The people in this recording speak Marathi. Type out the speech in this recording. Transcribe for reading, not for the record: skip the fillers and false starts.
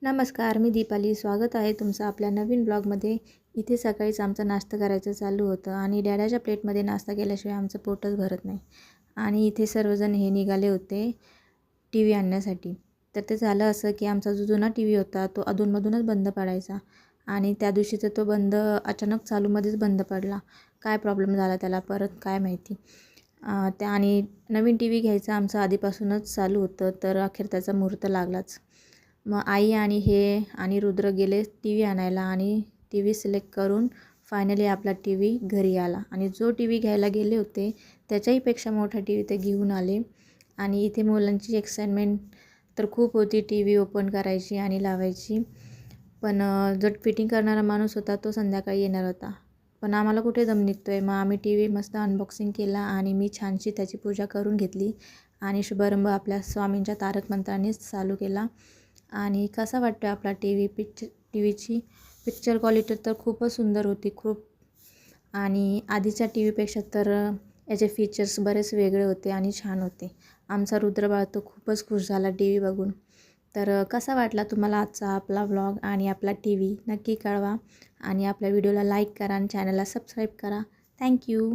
नमस्कार, मी दीपाली. स्वागत आहे तुमचं आपल्या नवीन ब्लॉगमध्ये. इथे सकाळीच आमचा नाश्ता करायचं चालू होतं आणि डॅडाच्या प्लेटमध्ये नाश्ता केल्याशिवाय आमचं पोटच भरत नाही. आणि इथे सर्वजण हे निघाले होते टी व्ही आणण्यासाठी. तर ते झालं असं की आमचा जो जुना टी व्ही होता तो अधूनमधूनच बंद पडायचा आणि त्या दिवशी तर तो बंद अचानक चालूमध्येच बंद पडला. काय प्रॉब्लेम झाला त्याला परत काय माहिती. त्या आणि नवीन टी व्ही घ्यायचं आमचं आधीपासूनच चालू होतं, तर अखेर त्याचा मुहूर्त लागलाच. मग आई आणि रुद्र गेले टी व्ही आणायला आणि टी व्ही सिलेक्ट करून फायनली आपला टी व्ही घरी आला. आणि जो टी व्ही घ्यायला गेले होते त्याच्याहीपेक्षा मोठा टी व्ही ते घेऊन आले. आणि इथे मुलांची एक्साइटमेंट तर खूप होती टी व्ही ओपन करायची आणि लावायची. पण जो फिटिंग करणारा माणूस होता तो संध्याकाळी येणार होता. पण आम्हाला कुठे दम निघतो आहे. मग आम्ही टी व्ही मस्त अनबॉक्सिंग केला आणि मी छानशी त्याची पूजा करून घेतली आणि शुभारंभ आपल्या स्वामींच्या तारक मंत्रानेच चालू केला. आणि कसा वाटतो आपला टी व्ही. टी व्हीची पिक्चर क्वालिटी तर खूपच सुंदर होती खूप. आणि आधीच्या टी व्हीपेक्षा तर याचे फीचर्स बरेच वेगळे होते आणि छान होते. आमचा रुद्रबाळ तो खूपच खुश झाला टी व्ही बघून. तर कसा वाटला तुम्हाला आजचा आपला व्लॉग आणि आपला टी व्ही नक्की कळवा. आणि आपल्या व्हिडिओला लाईक करा आणि चॅनलला सबस्क्राईब करा. थँक्यू.